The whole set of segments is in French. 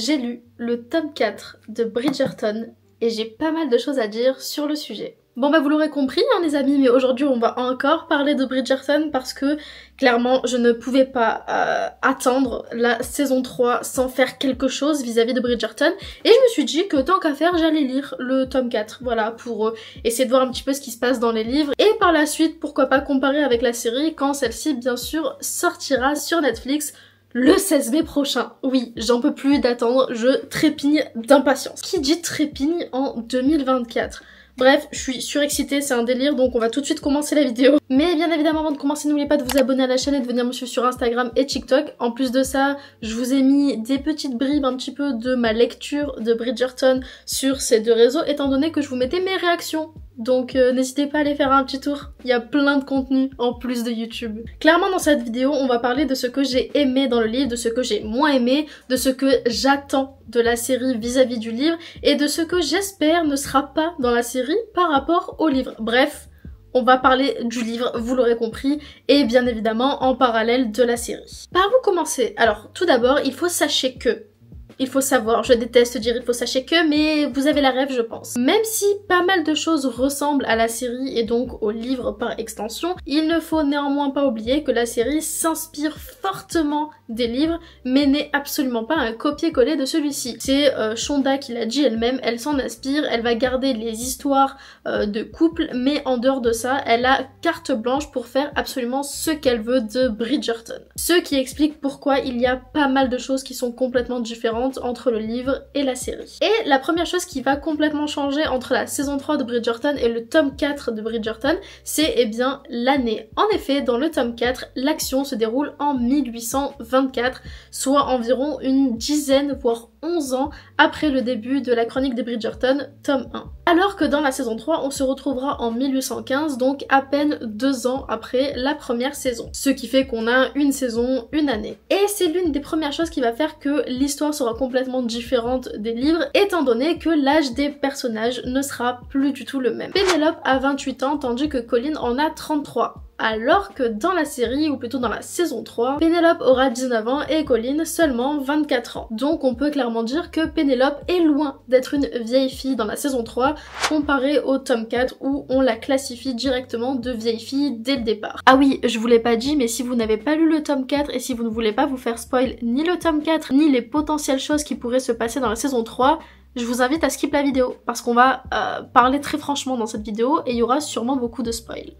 J'ai lu le tome 4 de Bridgerton et j'ai pas mal de choses à dire sur le sujet. Bon bah vous l'aurez compris hein les amis, mais aujourd'hui on va encore parler de Bridgerton parce que clairement je ne pouvais pas attendre la saison 3 sans faire quelque chose vis-à-vis de Bridgerton et je me suis dit que tant qu'à faire j'allais lire le tome 4, voilà, pour essayer de voir un petit peu ce qui se passe dans les livres et par la suite pourquoi pas comparer avec la série quand celle-ci bien sûr sortira sur Netflix le 16 mai prochain. Oui, j'en peux plus d'attendre, je trépigne d'impatience. Qui dit trépigne en 2024 ? Bref, je suis surexcitée, c'est un délire, donc on va tout de suite commencer la vidéo. Mais bien évidemment, avant de commencer, n'oubliez pas de vous abonner à la chaîne et de venir me suivre sur Instagram et TikTok. En plus de ça, je vous ai mis des petites bribes un petit peu de ma lecture de Bridgerton sur ces deux réseaux, étant donné que je vous mettais mes réactions. Donc n'hésitez pas à aller faire un petit tour, il y a plein de contenu en plus de YouTube. Clairement dans cette vidéo, on va parler de ce que j'ai aimé dans le livre, de ce que j'ai moins aimé, de ce que j'attends de la série vis-à-vis du livre, et de ce que j'espère ne sera pas dans la série par rapport au livre. Bref, on va parler du livre, vous l'aurez compris, et bien évidemment en parallèle de la série. Par où commencer? Alors tout d'abord, il faut sachez que... Il faut savoir, je déteste dire il faut sachez que, mais vous avez la rêve je pense. Même si pas mal de choses ressemblent à la série et donc au livre par extension, il ne faut néanmoins pas oublier que la série s'inspire fortement des livres, mais n'est absolument pas un copier-coller de celui-ci. C'est Shonda qui l'a dit elle-même, elle s'en inspire, elle va garder les histoires de couple, mais en dehors de ça, elle a carte blanche pour faire absolument ce qu'elle veut de Bridgerton. Ce qui explique pourquoi il y a pas mal de choses qui sont complètement différentes entre le livre et la série. Et la première chose qui va complètement changer entre la saison 3 de Bridgerton et le tome 4 de Bridgerton, c'est eh bien l'année. En effet, dans le tome 4, l'action se déroule en 1824, soit environ une dizaine voire 11 ans après le début de la chronique de Bridgerton, tome 1. Alors que dans la saison 3, on se retrouvera en 1815, donc à peine 2 ans après la première saison. Ce qui fait qu'on a une saison, une année. Et c'est l'une des premières choses qui va faire que l'histoire sera complètement différente des livres, étant donné que l'âge des personnages ne sera plus du tout le même. Pénélope a 28 ans, tandis que Colin en a 33. Alors que dans la série, ou plutôt dans la saison 3, Pénélope aura 19 ans et Colin seulement 24 ans. Donc on peut clairement dire que Pénélope est loin d'être une vieille fille dans la saison 3, comparée au tome 4 où on la classifie directement de vieille fille dès le départ. Ah oui, je vous l'ai pas dit, mais si vous n'avez pas lu le tome 4 et si vous ne voulez pas vous faire spoil ni le tome 4, ni les potentielles choses qui pourraient se passer dans la saison 3, je vous invite à skip la vidéo, parce qu'on va parler très franchement dans cette vidéo et il y aura sûrement beaucoup de spoil.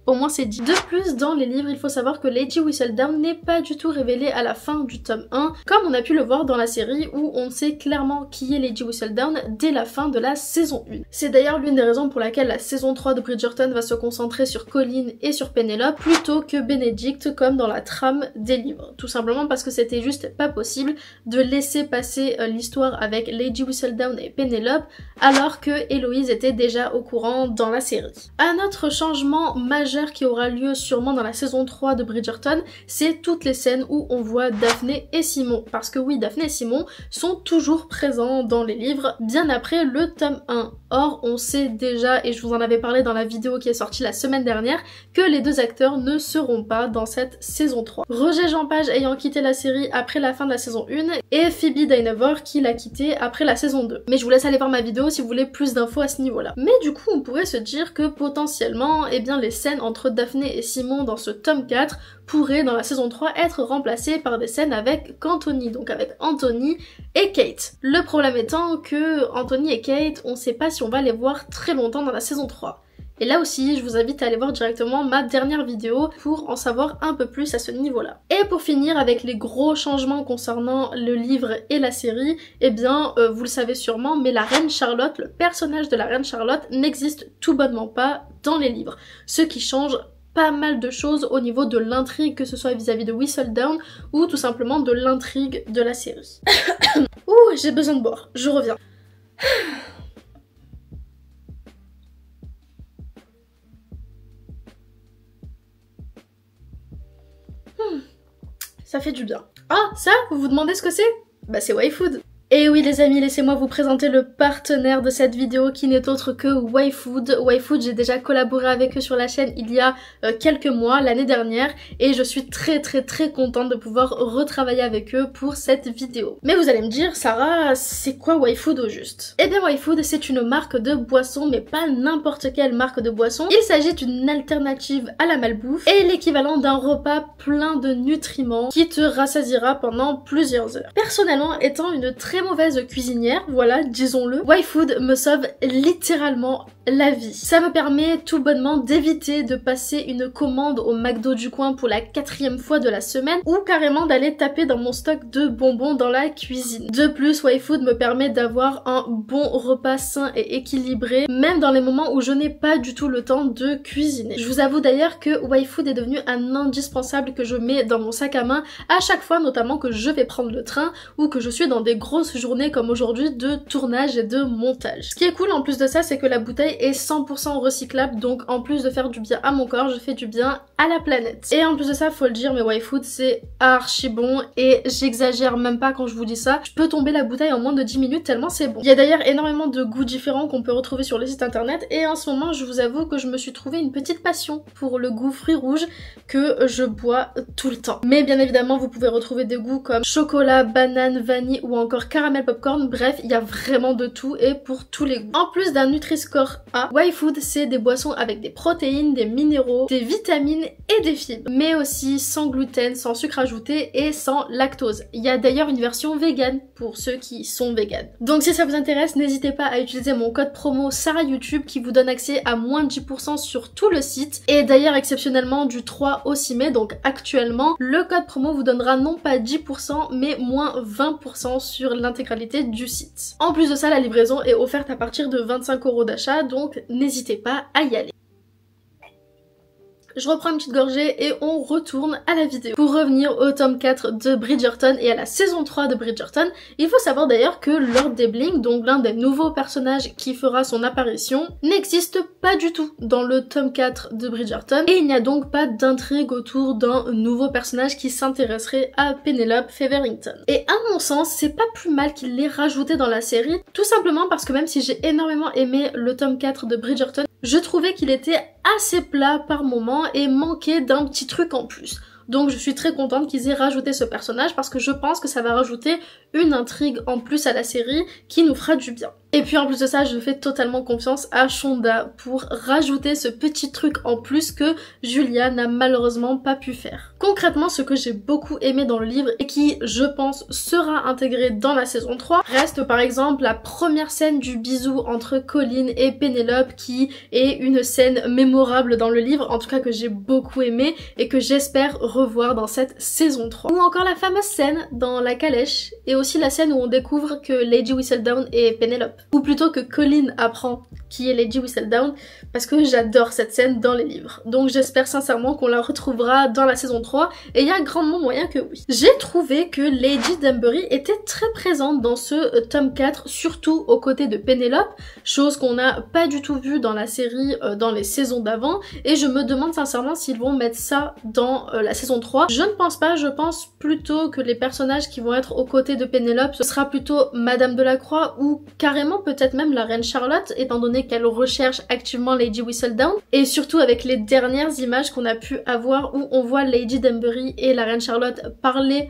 Au moins c'est dit. De plus, dans les livres, il faut savoir que Lady Whistledown n'est pas du tout révélée à la fin du tome 1, comme on a pu le voir dans la série où on sait clairement qui est Lady Whistledown dès la fin de la saison 1. C'est d'ailleurs l'une des raisons pour laquelle la saison 3 de Bridgerton va se concentrer sur Colin et sur Pénélope plutôt que Benedict comme dans la trame des livres. Tout simplement parce que c'était juste pas possible de laisser passer l'histoire avec Lady Whistledown et Pénélope alors que Héloïse était déjà au courant dans la série. Un autre changement majeur qui aura lieu sûrement dans la saison 3 de Bridgerton, c'est toutes les scènes où on voit Daphné et Simon. Parce que oui, Daphné et Simon sont toujours présents dans les livres, bien après le tome 1. Or, on sait déjà, et je vous en avais parlé dans la vidéo qui est sortie la semaine dernière, que les deux acteurs ne seront pas dans cette saison 3. Roger Jean Page ayant quitté la série après la fin de la saison 1, et Phoebe Dynevor qui l'a quitté après la saison 2. Mais je vous laisse aller voir ma vidéo si vous voulez plus d'infos à ce niveau-là. Mais du coup, on pourrait se dire que potentiellement, eh bien les scènes entre Daphné et Simon dans ce tome 4 pourraient dans la saison 3 être remplacées par des scènes avec Anthony, donc avec Anthony et Kate. Le problème étant que Anthony et Kate, on sait pas si on va les voir très longtemps dans la saison 3. Et là aussi, je vous invite à aller voir directement ma dernière vidéo pour en savoir un peu plus à ce niveau-là. Et pour finir avec les gros changements concernant le livre et la série, eh bien, vous le savez sûrement, mais la reine Charlotte, le personnage de la reine Charlotte n'existe tout bonnement pas dans les livres. Ce qui change pas mal de choses au niveau de l'intrigue, que ce soit vis-à-vis de Whistledown ou tout simplement de l'intrigue de la série. Ouh, j'ai besoin de boire, je reviens. Ça fait du bien. Ah, ça, vous vous demandez ce que c'est? Bah c'est YFood. Et oui les amis, laissez-moi vous présenter le partenaire de cette vidéo qui n'est autre que YFood. YFood, j'ai déjà collaboré avec eux sur la chaîne il y a quelques mois, l'année dernière, et je suis très contente de pouvoir retravailler avec eux pour cette vidéo. Mais vous allez me dire, Sarah, c'est quoi YFood au juste? Eh bien YFood, c'est une marque de boisson, mais pas n'importe quelle marque de boisson. Il s'agit d'une alternative à la malbouffe et l'équivalent d'un repas plein de nutriments qui te rassasiera pendant plusieurs heures. Personnellement, étant une très mauvaise cuisinière, voilà, disons-le, YFood me sauve littéralement la vie. Ça me permet tout bonnement d'éviter de passer une commande au McDo du coin pour la 4e fois de la semaine ou carrément d'aller taper dans mon stock de bonbons dans la cuisine. De plus, YFood me permet d'avoir un bon repas sain et équilibré, même dans les moments où je n'ai pas du tout le temps de cuisiner. Je vous avoue d'ailleurs que YFood est devenu un indispensable que je mets dans mon sac à main à chaque fois, notamment que je vais prendre le train ou que je suis dans des grosses journées comme aujourd'hui de tournage et de montage. Ce qui est cool en plus de ça, c'est que la bouteille est 100% recyclable, donc en plus de faire du bien à mon corps, je fais du bien à la planète. Et en plus de ça, faut le dire, mais YFood c'est archi bon et j'exagère même pas quand je vous dis ça. Je peux tomber la bouteille en moins de 10 minutes tellement c'est bon. Il y a d'ailleurs énormément de goûts différents qu'on peut retrouver sur le site internet et en ce moment je vous avoue que je me suis trouvé une petite passion pour le goût fruits rouges que je bois tout le temps. Mais bien évidemment vous pouvez retrouver des goûts comme chocolat, banane, vanille ou encore caramel popcorn, bref il y a vraiment de tout et pour tous les goûts. En plus d'un Nutri-Score A, YFood c'est des boissons avec des protéines, des minéraux, des vitamines et des fibres, mais aussi sans gluten, sans sucre ajouté et sans lactose. Il y a d'ailleurs une version vegan pour ceux qui sont vegan. Donc si ça vous intéresse, n'hésitez pas à utiliser mon code promo SarahYouTube qui vous donne accès à moins de 10% sur tout le site et d'ailleurs exceptionnellement du 3 au 6 mai, donc actuellement le code promo vous donnera non pas 10% mais moins 20% sur l'intégralité du site. En plus de ça, la livraison est offerte à partir de 25 € d'achat, donc n'hésitez pas à y aller. Je reprends une petite gorgée et on retourne à la vidéo. Pour revenir au tome 4 de Bridgerton et à la saison 3 de Bridgerton, il faut savoir d'ailleurs que Lord Debling, donc l'un des nouveaux personnages qui fera son apparition, n'existe pas du tout dans le tome 4 de Bridgerton et il n'y a donc pas d'intrigue autour d'un nouveau personnage qui s'intéresserait à Penelope Featherington. Et à mon sens, c'est pas plus mal qu'il l'ait rajouté dans la série, tout simplement parce que même si j'ai énormément aimé le tome 4 de Bridgerton, je trouvais qu'il était assez plat par moments et manquait d'un petit truc en plus. Donc je suis très contente qu'ils aient rajouté ce personnage parce que je pense que ça va rajouter une intrigue en plus à la série qui nous fera du bien. Et puis en plus de ça, je fais totalement confiance à Shonda pour rajouter ce petit truc en plus que Julia n'a malheureusement pas pu faire. Concrètement, ce que j'ai beaucoup aimé dans le livre et qui, je pense, sera intégré dans la saison 3, reste par exemple la première scène du bisou entre Colin et Penelope qui est une scène mémorable dans le livre, en tout cas que j'ai beaucoup aimé et que j'espère revoir dans cette saison 3. Ou encore la fameuse scène dans la calèche et aussi la scène où on découvre que Lady Whistledown est Penelope. Ou plutôt que Colin apprend qui est Lady Whistledown, parce que j'adore cette scène dans les livres. Donc j'espère sincèrement qu'on la retrouvera dans la saison 3, et il y a grandement moyen que oui. J'ai trouvé que Lady Danbury était très présente dans ce tome 4, surtout aux côtés de Penelope, chose qu'on n'a pas du tout vue dans la série dans les saisons d'avant, et je me demande sincèrement s'ils vont mettre ça dans la saison 3. Je ne pense pas, je pense plutôt que les personnages qui vont être aux côtés de Penelope, ce sera plutôt Madame Delacroix ou carrément peut-être même la reine Charlotte, étant donné qu'elle recherche activement Lady Whistledown, et surtout avec les dernières images qu'on a pu avoir où on voit Lady Danbury et la reine Charlotte parler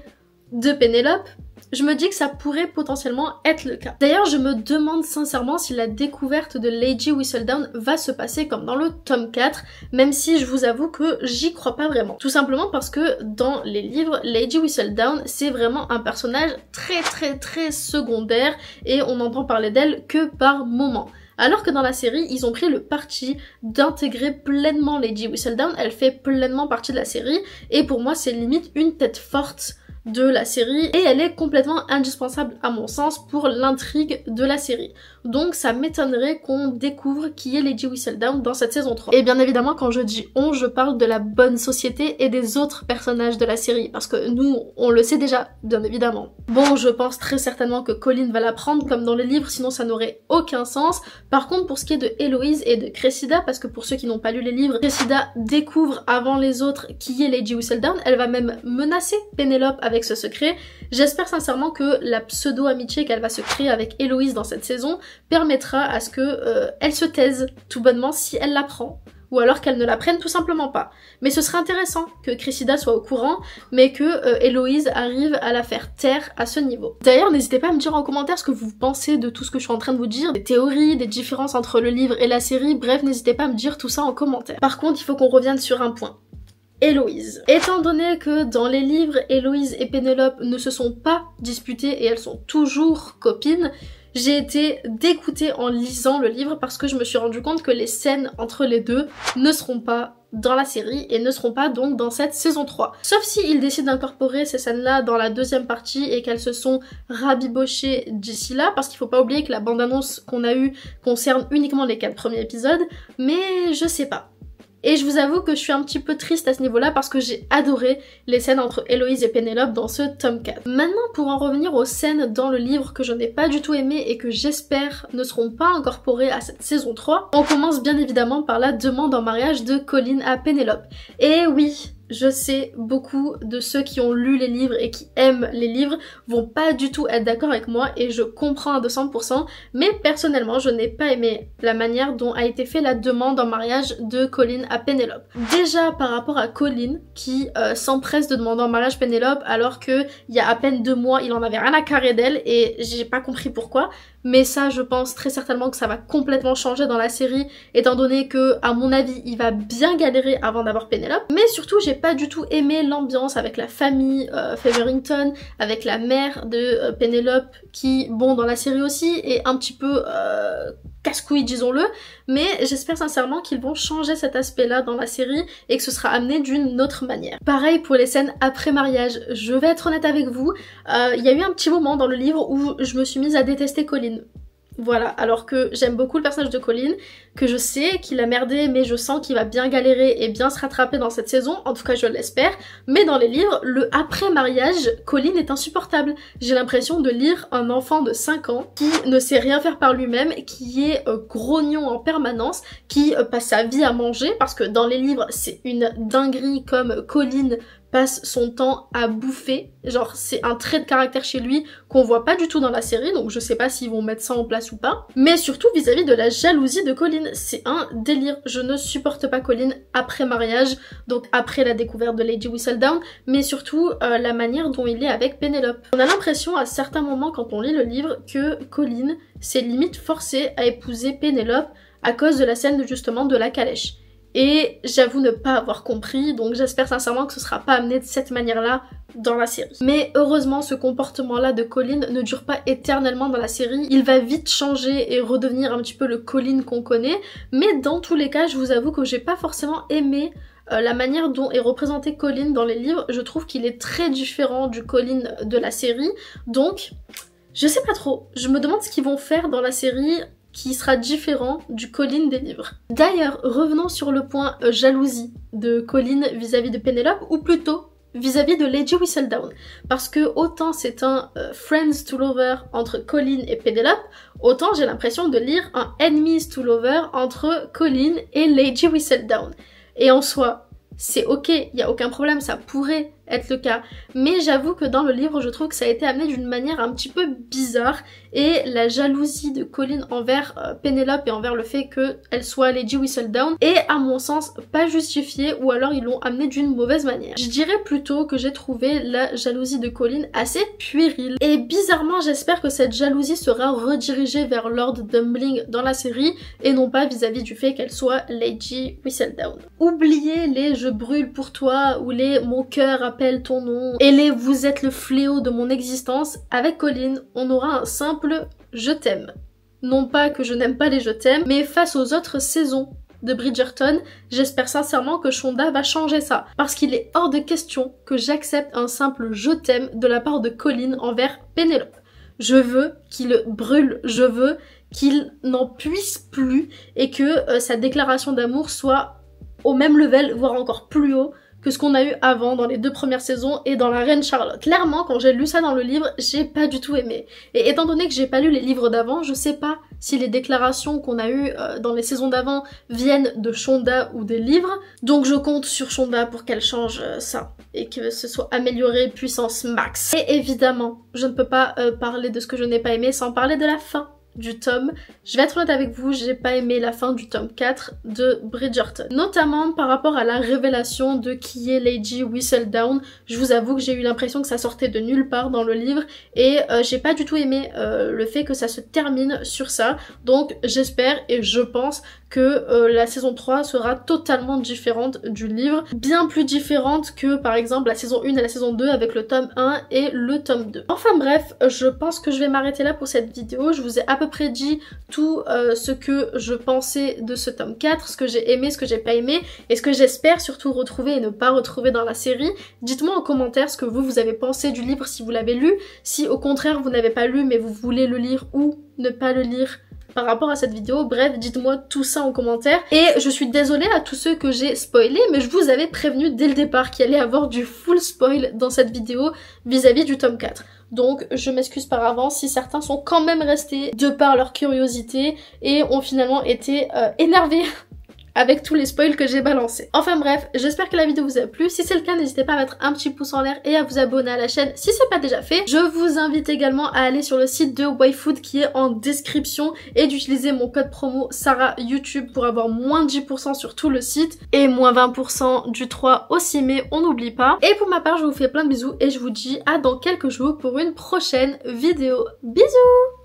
de Penelope, je me dis que ça pourrait potentiellement être le cas. D'ailleurs, je me demande sincèrement si la découverte de Lady Whistledown va se passer comme dans le tome 4, même si je vous avoue que j'y crois pas vraiment. Tout simplement parce que dans les livres, Lady Whistledown, c'est vraiment un personnage très secondaire et on n'entend parler d'elle que par moments. Alors que dans la série, ils ont pris le parti d'intégrer pleinement Lady Whistledown, elle fait pleinement partie de la série, et pour moi c'est limite une tête forte de la série et elle est complètement indispensable à mon sens pour l'intrigue de la série. Donc ça m'étonnerait qu'on découvre qui est Lady Whistledown dans cette saison 3. Et bien évidemment quand je dis on, je parle de la bonne société et des autres personnages de la série parce que nous on le sait déjà bien évidemment. Bon, je pense très certainement que Colin va la prendre comme dans les livres, sinon ça n'aurait aucun sens. Par contre pour ce qui est de Héloïse et de Cressida, parce que pour ceux qui n'ont pas lu les livres, Cressida découvre avant les autres qui est Lady Whistledown, elle va même menacer Penelope avec ce secret. J'espère sincèrement que la pseudo-amitié qu'elle va se créer avec Héloïse dans cette saison permettra à ce que elle se taise tout bonnement si elle l'apprend. Ou alors qu'elle ne la prenne tout simplement pas. Mais ce serait intéressant que Cressida soit au courant, mais que Héloïse arrive à la faire taire à ce niveau. D'ailleurs, n'hésitez pas à me dire en commentaire ce que vous pensez de tout ce que je suis en train de vous dire, des théories, des différences entre le livre et la série, bref, n'hésitez pas à me dire tout ça en commentaire. Par contre, il faut qu'on revienne sur un point. Héloïse. Étant donné que dans les livres, Héloïse et Pénélope ne se sont pas disputées et elles sont toujours copines, j'ai été dégoûtée en lisant le livre parce que je me suis rendu compte que les scènes entre les deux ne seront pas dans la série et ne seront pas donc dans cette saison 3. Sauf s'ils décident d'incorporer ces scènes-là dans la deuxième partie et qu'elles se sont rabibochées d'ici là, parce qu'il faut pas oublier que la bande-annonce qu'on a eue concerne uniquement les 4 premiers épisodes, mais je sais pas. Et je vous avoue que je suis un petit peu triste à ce niveau-là parce que j'ai adoré les scènes entre Héloïse et Pénélope dans ce tome 4. Maintenant, pour en revenir aux scènes dans le livre que je n'ai pas du tout aimées et que j'espère ne seront pas incorporées à cette saison 3, on commence bien évidemment par la demande en mariage de Colin à Pénélope. Et oui, je sais, beaucoup de ceux qui ont lu les livres et qui aiment les livres vont pas du tout être d'accord avec moi et je comprends à 200%, mais personnellement je n'ai pas aimé la manière dont a été fait la demande en mariage de Colin à Pénélope. Déjà par rapport à Colin qui s'empresse de demander en mariage Pénélope alors que il y a à peine 2 mois il en avait rien à carrer d'elle et j'ai pas compris pourquoi. Mais ça, je pense très certainement que ça va complètement changer dans la série, étant donné que, à mon avis, il va bien galérer avant d'avoir Pénélope. Mais surtout, j'ai pas du tout aimé l'ambiance avec la famille Featherington, avec la mère de Pénélope, qui, bon, dans la série aussi, est un petit peu casse-couille, disons-le. Mais j'espère sincèrement qu'ils vont changer cet aspect-là dans la série et que ce sera amené d'une autre manière. Pareil pour les scènes après mariage. Je vais être honnête avec vous, il y a eu un petit moment dans le livre où je me suis mise à détester Colin. Voilà, alors que j'aime beaucoup le personnage de Colin, que je sais qu'il a merdé, mais je sens qu'il va bien galérer et bien se rattraper dans cette saison, en tout cas je l'espère, mais dans les livres, le après-mariage, Colin est insupportable. J'ai l'impression de lire un enfant de 5 ans qui ne sait rien faire par lui-même, qui est grognon en permanence, qui passe sa vie à manger, parce que dans les livres, c'est une dinguerie comme Colin passe son temps à bouffer, genre c'est un trait de caractère chez lui qu'on voit pas du tout dans la série, donc je sais pas s'ils vont mettre ça en place ou pas, mais surtout vis-à-vis de la jalousie de Colin, c'est un délire, je ne supporte pas Colin après mariage, donc après la découverte de Lady Whistledown, mais surtout la manière dont il est avec Pénélope. On a l'impression à certains moments quand on lit le livre que Colin s'est limite forcé à épouser Pénélope à cause de la scène justement de la calèche. Et j'avoue ne pas avoir compris, donc j'espère sincèrement que ce sera pas amené de cette manière-là dans la série. Mais heureusement, ce comportement-là de Colin ne dure pas éternellement dans la série, il va vite changer et redevenir un petit peu le Colin qu'on connaît, mais dans tous les cas, je vous avoue que j'ai pas forcément aimé la manière dont est représenté Colin dans les livres. Je trouve qu'il est très différent du Colin de la série, donc je sais pas trop. Je me demande ce qu'ils vont faire dans la série qui sera différent du Colin des livres. D'ailleurs, revenons sur le point jalousie de Colin vis-à-vis de Pénélope, ou plutôt vis-à-vis de Lady Whistledown. Parce que autant c'est un Friends to Lover entre Colin et Pénélope, autant j'ai l'impression de lire un Enemies to Lover entre Colin et Lady Whistledown. Et en soi, c'est ok, il n'y a aucun problème, ça pourrait être le cas. Mais j'avoue que dans le livre, je trouve que ça a été amené d'une manière un petit peu bizarre et la jalousie de Colin envers Pénélope et envers le fait qu'elle soit Lady Whistledown est à mon sens pas justifiée ou alors ils l'ont amené d'une mauvaise manière. Je dirais plutôt que j'ai trouvé la jalousie de Colin assez puérile et bizarrement j'espère que cette jalousie sera redirigée vers Lord Dumbling dans la série et non pas vis-à-vis du fait qu'elle soit Lady Whistledown. Oubliez les je brûle pour toi ou les mon cœur appelle ton nom et les vous êtes le fléau de mon existence. Avec Colin, on aura un simple je t'aime. Non pas que je n'aime pas les je t'aime, mais face aux autres saisons de Bridgerton, j'espère sincèrement que Shonda va changer ça. Parce qu'il est hors de question que j'accepte un simple je t'aime de la part de Colin envers Pénélope. Je veux qu'il brûle, je veux qu'il n'en puisse plus et que sa déclaration d'amour soit au même level, voire encore plus haut que ce qu'on a eu avant dans les 2 premières saisons et dans La Reine Charlotte. Clairement, quand j'ai lu ça dans le livre, j'ai pas du tout aimé. Et étant donné que j'ai pas lu les livres d'avant, je sais pas si les déclarations qu'on a eues dans les saisons d'avant viennent de Shonda ou des livres, donc je compte sur Shonda pour qu'elle change ça. et que ce soit amélioré puissance max. Et évidemment, je ne peux pas parler de ce que je n'ai pas aimé sans parler de la fin du tome. Je vais être honnête avec vous, j'ai pas aimé la fin du tome 4 de Bridgerton. Notamment par rapport à la révélation de qui est Lady Whistledown. Je vous avoue que j'ai eu l'impression que ça sortait de nulle part dans le livre et j'ai pas du tout aimé le fait que ça se termine sur ça. Donc j'espère et je pense que la saison 3 sera totalement différente du livre. Bien plus différente que par exemple la saison 1 et la saison 2 avec le tome 1 et le tome 2. Enfin bref, je pense que je vais m'arrêter là pour cette vidéo. Je vous ai à peu près dit tout ce que je pensais de ce tome 4, ce que j'ai aimé, ce que j'ai pas aimé et ce que j'espère surtout retrouver et ne pas retrouver dans la série. Dites-moi en commentaire ce que vous avez pensé du livre si vous l'avez lu, si au contraire vous n'avez pas lu mais vous voulez le lire ou ne pas le lire par rapport à cette vidéo. Bref, dites-moi tout ça en commentaire. Et je suis désolée à tous ceux que j'ai spoilés, mais je vous avais prévenu dès le départ qu'il allait avoir du full spoil dans cette vidéo vis-à-vis du tome 4. Donc je m'excuse par avance si certains sont quand même restés de par leur curiosité et ont finalement été énervés avec tous les spoils que j'ai balancés. Enfin bref, j'espère que la vidéo vous a plu. Si c'est le cas, n'hésitez pas à mettre un petit pouce en l'air et à vous abonner à la chaîne si c'est pas déjà fait. Je vous invite également à aller sur le site de YFood qui est en description et d'utiliser mon code promo Sarah YouTube pour avoir moins de 10% sur tout le site et moins 20% du 3 aussi, mais on n'oublie pas. Et pour ma part, je vous fais plein de bisous et je vous dis à dans quelques jours pour une prochaine vidéo. Bisous!